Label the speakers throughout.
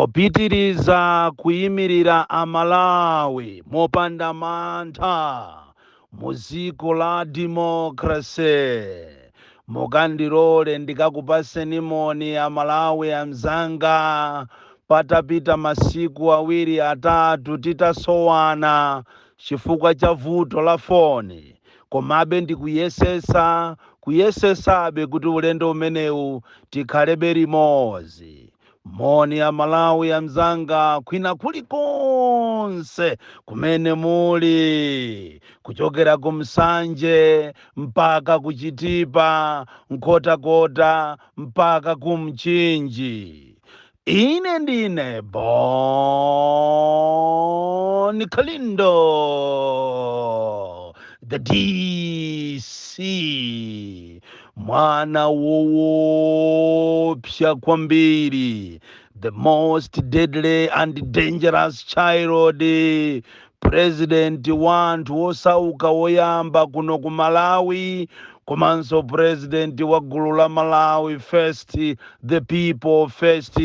Speaker 1: popitiriza kuyimirira amalawi mopanda mantha muziko la demokrasi. Mukandilole ndikakupaseni moni amalawi amzanga, patapita masiku awiri atatu titasowana chifukwa cha vuto la foni, komabe kuyesesabe kuti ulendo umenewu tikhalebe limodzi. Moni ya Malawi ya mzanga kwina kulikonse kumene muli, kuchokera kumsanje mpaka kuchitipa, nkhotakota mpaka kumchinji. Ine ndine Boni Kalindo, the DC, mwana woopsa kwambiri, the most deadly and dangerous child, president wanthu osauka woyamba kuno ku Malawi, komanso president wa gulu la Malawi first, the people first,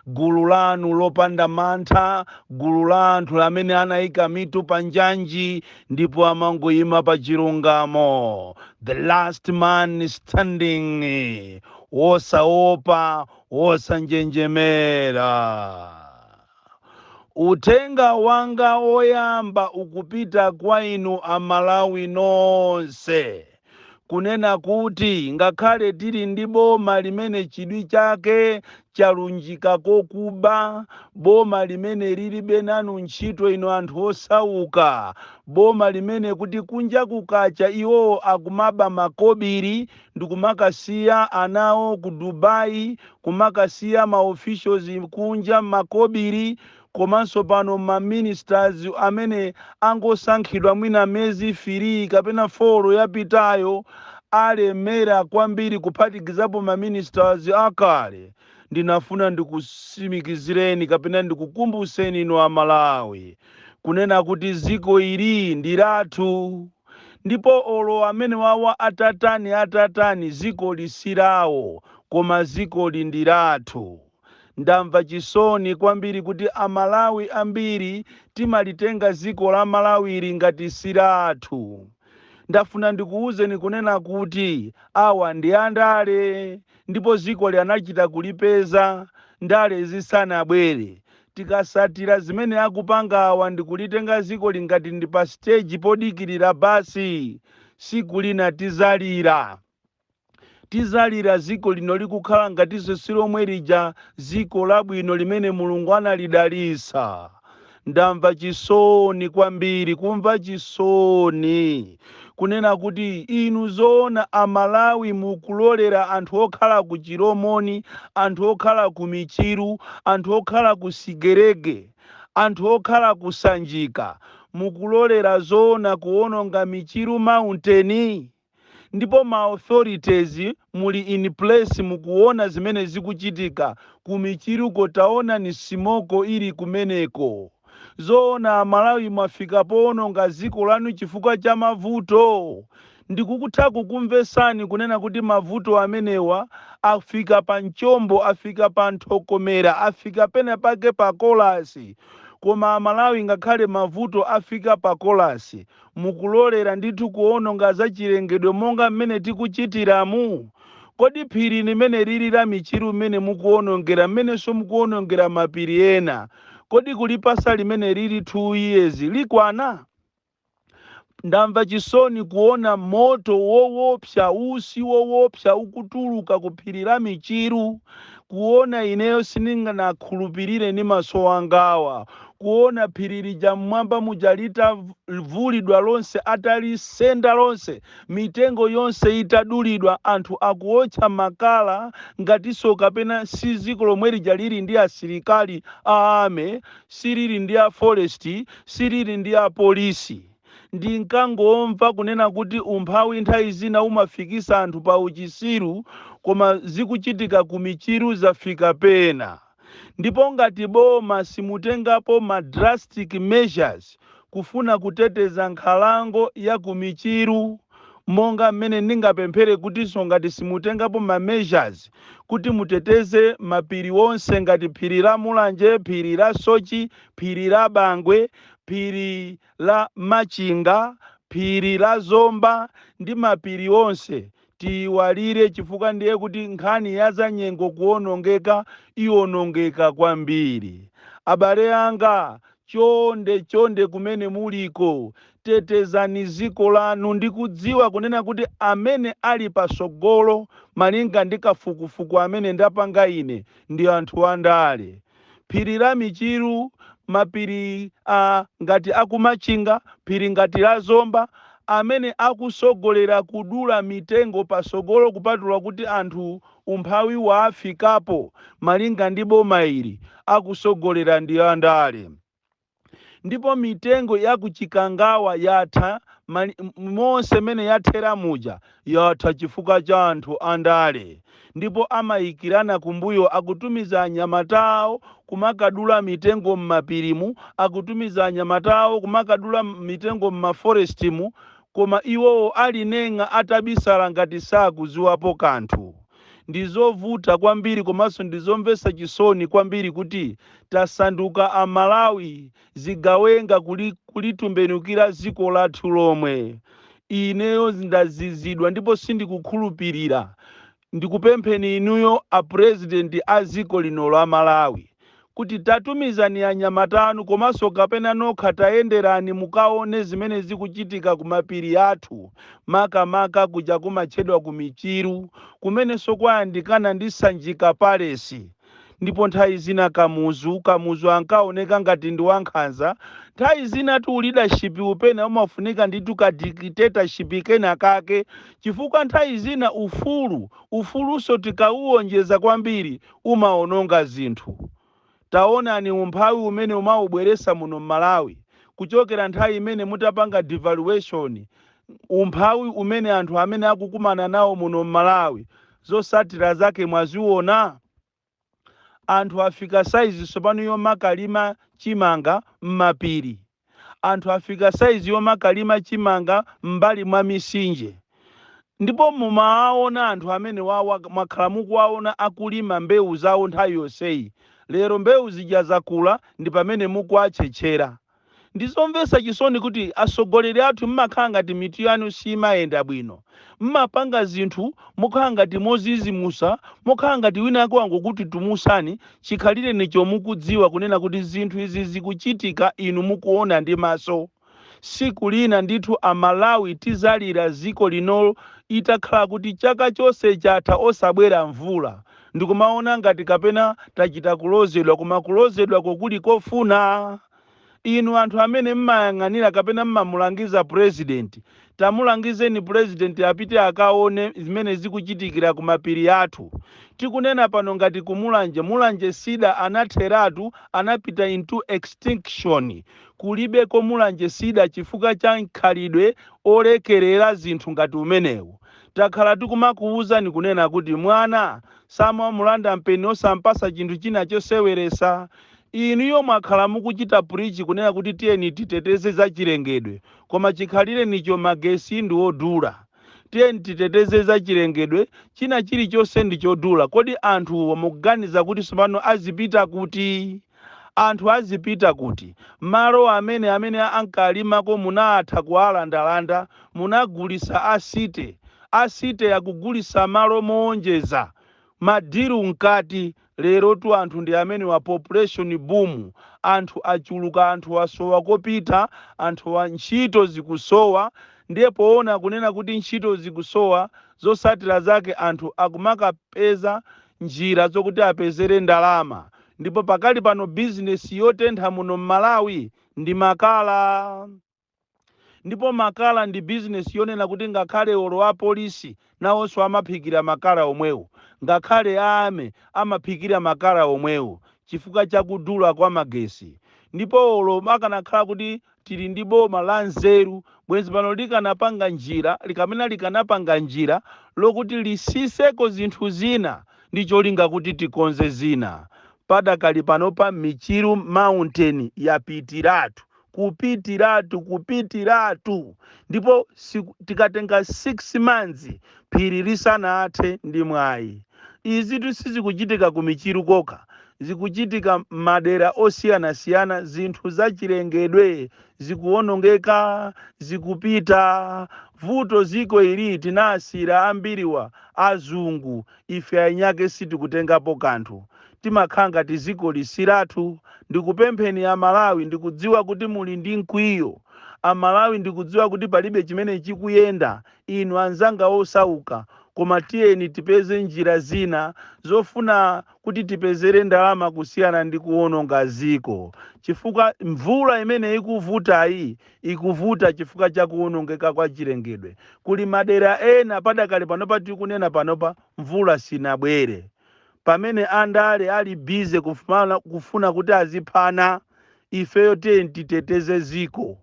Speaker 1: gulu lanu lopanda mantha, gulu la anthu amene anayika mitu pa njanji ndipo amangoyima pa chilungamo, the last man standing, wosaopa wosanjenjemera. Utenga wanga oyamba ukupita kwa inu amalawi nonse, kunena kuti ngakhale tili ndi boma limene chidwi chake chalunjika kokuba, boma limene lilibe nanu ntchito ino anthu osauka, boma limene kuti kunja kukacha iwo akumaba makobiri ndikumakasiya anawo ku Dubai, kumakasiya ma officials kunja makobiri, komanso pano ma ministers amene angosankhidwa mwina mezi 3 kapena 4 yapitayo alemera kwambiri kuphatikizapo ma ministers akale. Ndinafuna ndikusimikizireni kapena ndikukumbuseni ino amalawi kunena kuti ziko ili ndi lathu, ndipo olo amene wawa atatani ziko lisirawo, koma ziko ndi lathu. Ndamva chisoni kwambiri kuti amalawi ambiri timalitenga ziko la Malawi ili ngati silathu. Ndafuna ndikuwuzeni kunena kuti awa ndi andale, ndipo ziko lianachita kulipeza ndale zisanabwere. Tikasatira zimene akupanga awa ndikulitenga ziko lingati ndi pa stage podikirira basi, siku lina tizalira ziko lino likukhala ngatiso silomwe lija ziko labwino limene Mulungu analidalisa. Ndamva chisoni kwambiri, kumva chisoni kunena kuti inu zoona amalawi mukulolera anthu okhala ku Chiromoni, anthu okhala ku Michiru, anthu okhala ku Sigerege, anthu okhala kusanjika, mukulolera zoona kuononga Michiru Mountain, ndipo ma authorities muli in place mukuona zimene zikuchitika ku Michiru, kotaona ni simoko ili kumeneko. Zoona Malawi mwafika poononga ziko lanu chifukwa cha mavuto. Ndikukutha kukumvesani kunena kuti mavuto amenewa afika pa nchombo, afika pa nthokomera, afika pena pake pa kolasi. Koma amalawi ngakhale mavuto afika pa kolasi, mukulolera ndithu kuononga za chilengedwe monga mmene tikuchitiramu. Kodi phiri limene lili la Michiru mmene mukuonongera, mmene so mukuonongera mapiri ena, kodi kulipasa limene lili 2 years likwana? Ndamva chisoni kuona moto woopsa, usi woopsa ukutuluka ku phiri la Michiru, kuona ineyo sindinganakhulupirire ni maso angawa, kuona phiri lija mmwamba mujalita vulidwa lonse, atalisenda lonse, mitengo yonse itadulidwa, anthu akuotcha makala ngatiso kapena si ziko lomwe lija lili ndi asilikali aame, silili ndi a forest, silili ndi a polisi. Ndinkangomva kunena kuti umphawi nthawi zina umafikisa anthu pa uchisiru, koma zikuchitika ku Michiru zafika pena. Ndipo ngati boma simutengapo ma drastic measures kufuna kuteteza nkhalango ya ku Michiru, monga mmene ndingapemphere kutinso ngati simutengapo ma measures kuti muteteze mapiri onse ngati phiri la Mulanje, phiri la Sochi, phiri la Bangwe, phiri la Machinga, phiri la Zomba ndi mapiri onse tiwalire, chifukwa ndiye kuti nkhani ya za nyengo kuonongeka iwonongeka kwambiri. Abale anga, chonde kumene muliko, tetezani ziko lanu ndi kudziwa kunena kuti amene ali pasogolo malinga ndi kafukufuku amene ndapanga ine ndi anthu andale. Phiri la Michiru, mapiri ngati akumachinga, phiri ngati la Zomba, amene akusogolera kudula mitengo pasogolo kupatula kuti anthu umphawi wafikapo malinga ndi boma ili akusogolera ndi andale. Ndipo mitengo ya kuchikangawa yatha monse mene yathera muja yatha chifukwa cha anthu andale. Ndipo amayikirana kumbuyo akutumiza anyamatawo kumakadula mitengo mmapirimu, akutumiza anyamatawo kumakadula mitengo mmaforestimu, koma iwowo alinenga atabisala ngati sakuziwapo kanthu. Ndizovuta kwambiri komanso ndizomvetsa chisoni kwambiri kuti tasanduka Amalawi zigawenga kulitumbenukira ziko lathu lomwe. Ineyo ndazizidwa ndipo sindikukhulupirira. Ndikupempheni inuyo a president a ziko lino la Malawi kuti tatumizani anyamatanu komanso kapena nokha tayenderani mukaone zimene zikuchitika kumapiri athu, makamaka kuja kumatchedwa ku Michiru, kumenenso kwayandikana ndi Sanjika Palesi. Ndipo nthawi zina kamuzu ankaoneka ngati ndi wankhanza, nthawi zina tu leadership upena umafunika nditu ka dictatorship kena kake, chifukwa nthawi zina ufuluso tikauwonjeza kwambiri umaononga zinthu. Taonani umphawi umene umaubweresa muno Malawi kuchokera nthawi imene mutapanga devaluation, umphawi umene anthu amene akukumana nawo muno Malawi zosatira zake mwaziona. Anthu afika saizi sopano yomakalima chimanga mmapiri, anthu afika saizi yomakalima chimanga mbali mwa misinje. Ndipo mumawaona anthu amene mwakhala mukuwaona akulima mbewu zawo nthawi yonseyi. Lero mbewu zija zakula ndi pamene mukuwatchetchera. Ndizomvetsa chisoni kuti asogoleri athu mmakhala ngati mitu yanu simayenda bwino. Mmapanga zinthu mukhala ngati mozizimusa, mukhala ngati wina yake wangokuti tumusani, chikhalire nicho mukudziwa kunena kuti zinthu izi zikuchitika inu mukuona ndi maso. Siku lina ndithu Amalawi tizalira ziko linolo itakhala kuti chaka chonse chatha osabwera mvula. Ndikumaona ngati kapena tachita kulozedwa, koma kulozedwa kokuli kofuna. Inu anthu amene mmayang'anira kapena mmamulangiza president, tamulangizeni president apite akaone zimene zikuchitikira kumapiri athu. Tikunena pano ngati Mulanje sida anatheratu, anapita into extinction. Kulibeko Mulanje sida chifukwa cha nkhalidwe olekerera zinthu ngati umenewu. Takhala tikumakuwuzani kunena kuti mwana samamulanda mpeni osampasa chinthu china choseweresa. Inuyo mwakhala mukuchita preach kunena kuti tiyeni titeteze za chilengedwe, koma chikhalire nicho magesi ndi odula. Tiyeni titeteze za chilengedwe, china chilichonse ndi chodula. Kodi anthu mukuganiza kuti sopano azipita kuti? Anthu azipita kuti? Malo amene ankalimako munatha kuwalandalanda, munagulisa asite yakugulisa malo moonjeza. Madiru nkati. Lero tu anthu ndi amene wa population boom, anthu achuluka, anthu asowa kopita, anthu wa ntchito zikusowa. Ndiye poona kunena kuti ntchito zikusowa, zosatira zake anthu akumakapeza njira zokuti apezere ndalama. Ndipo pakali pano business yotentha muno Malawi ndi makala. Ndipo makala ndi business yonena kuti ngakhale olo wa polisi nawonso amaphikira makala omwewo, ngakhale ame amaphikira makala omwewo chifukwa chakudula kwa magesi. Ndipo olo makanakhala kuti tili ndi boma la nzeru, bwenzi pano likanapanga njira, likanapanga njira lokuti lisiseko zinthu zina ndi cholinga kuti tikonze zina. Padakali panopa Michiru mountain yapitiratu kupitiratu ndipo tikatenga 6 months phiri lisanathe ndi mwayi. Izi sizikuchitika ku Michiru kokha, zikuchitika madera osiyanasiyana. Zinthu zachilengedwe zikuwonongeka, zikupita. Vuto ziko ili tinasira ambiriwa azungu, ife anyake sitikutengapo kanthu. Timakhala ngati ziko lisiratu. Ndikupempheni Amalawi, ndikudziwa kuti muli ndi mkwiyo. Amalawi ndikudziwa kuti palibe chimene chikuyenda, inu anzanga osauka, koma tiyeni tipeze njira zina zofuna kuti tipezere ndalama kusiyana ndi kuwononga ziko. Chifukwa mvula imene ikuvutayi ikuvuta chifukwa cha kuwonongeka kwa chilengedwe. Kuli madera ena padakale panopa tikunena panopa mvula sinabwere, pamene andale ali bize kufuna kuti aziphana. Ifeyo tiyeni titeteze ziko.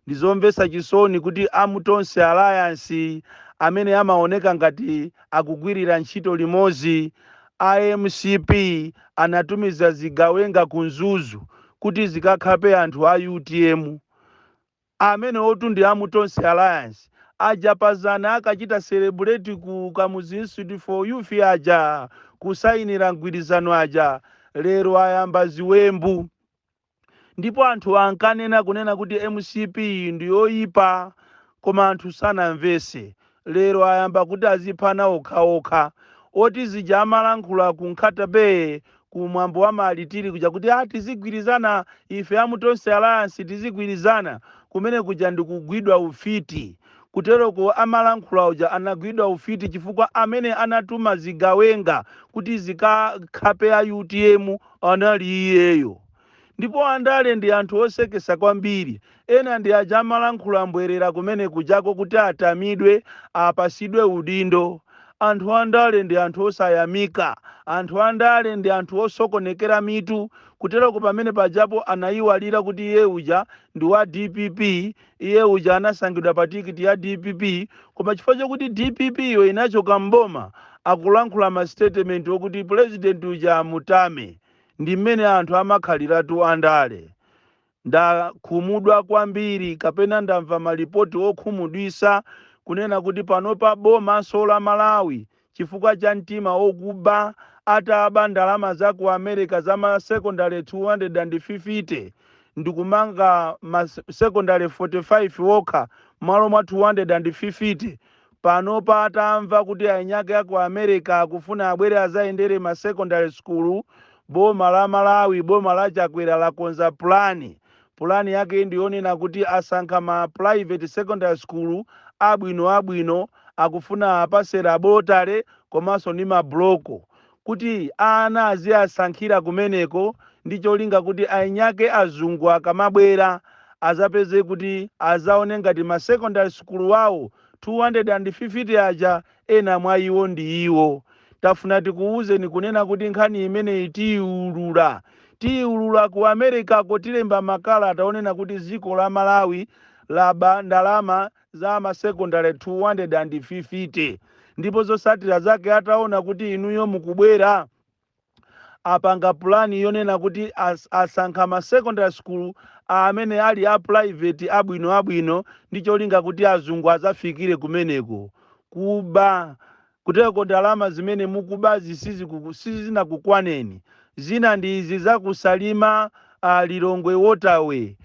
Speaker 1: Ndizomvetsa chisoni kuti Amutonse Alliance amene amaoneka ngati akugwirira ntchito limodzi, AMCP anatumiza zigawenga kunzuzu kuti zikakhape anthu a UTM amene otu ndi Amutonse Alliance. Ajapazana akachita celebrate ku Kamuzu Institute for Youth aja kusayinira mgwirizano aja, lero ayamba ziwembu. Ndipo anthu ankanena kunena kuti MCP ndiyoyipa, koma anthu sanamvese. Lero ayamba kuti aziphana okhaokha. Oti zija amalankhula ku Nkhatabe ku mwambo wa malitiri kuja kuti tizigwirizana, ife Amutonse Alliance tizigwirizana, kumene kuja ndikugwidwa ufiti. Kuteroko amalankhula uja anagwidwa ufiti chifukwa amene anatuma zigawenga kuti zikakhape a UTM anali iyeyo. Ndipo andale ndi anthu osekesa kwambiri. Ena ndi aja amalankhula mbwerera kumene kujako kuti atamidwe, apasidwe udindo. Anthu andale ndi anthu osayamika. Anthu andale ndi anthu osokonekera mitu. Kuteroko pamene pajapo anayiwalira kuti iye uja ndi wa DPP, iye uja anasangidwa pa tikiti ya DPP, koma chifukwa chokuti DPP yo inachoka mboma, akulankhula ma statement okuti president uja amutame. Ndi mmene anthu amakhaliratu andale. Ndakhumudwa kwambiri, kapena ndamva malipoti okhumudwisa kunena kuti panopa Boma la Malawi chifukwa cha mtima okuba ataba ndalama za ku America za ma secondary 250 ndikumanga ma secondary 45 wokha malo mwa 250. Panopa atamva kuti anyake ya ku America akufuna abwere azayendere ma secondary school, Boma la Malawi, Boma la Chakwera lakonza plani yake ndiyonena kuti asankha ma private secondary school abwino akufuna apasera botale komanso ni mabloko kuti ana aziyasankhira kumeneko, ndi cholinga kuti anyake azungu akamabwera azapeze kuti azaone ngati ma secondary school wawo 250 aja ena mwa iwo ndi iwo. Tafuna tikuwuzeni kunena kuti nkhani imene tiulula ku America kotilemba makala ataonena kuti ziko la Malawi laba ndalama za ma secondary 250. Ndipo zosatira zake ataona kuti inuyo mukubwera apanga plani yonena kuti asankha ma secondary school amene ali a private abwino ndi cholinga kuti azungu azafikire kumeneko. Kuba kuteko ndalama zimene mukubazi sizinakukwaneni. Zina ndi izi zakusalima Lilongwe waterway,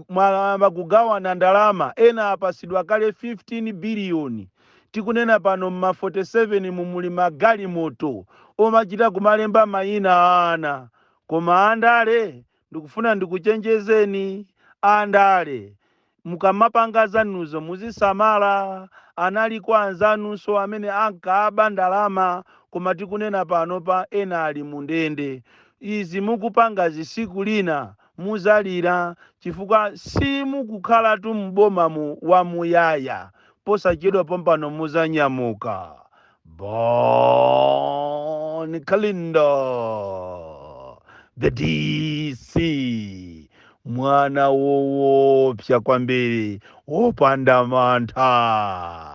Speaker 1: mwamba kugawana ndalama, ena apasidwa kale 15 biliyoni. Tikunena pano ma 47 mumuli magali moto omachita kumalemba mayina ana. Koma andale ndikufuna ndikuchenjezeni andale, mukamapanga zanuzo muzisamala. Anali kwa anzanunso amene ankaba ndalama, koma tikunena pano pa ena ali mundende. Izi mukupanga zisiku lina muzalira chifukwa simukukhala tu mboma wa muyaya, posachedwa pompano muzanyamuka. Bon Kalindo, the DC, mwana woopsa kwambiri, wopanda mantha.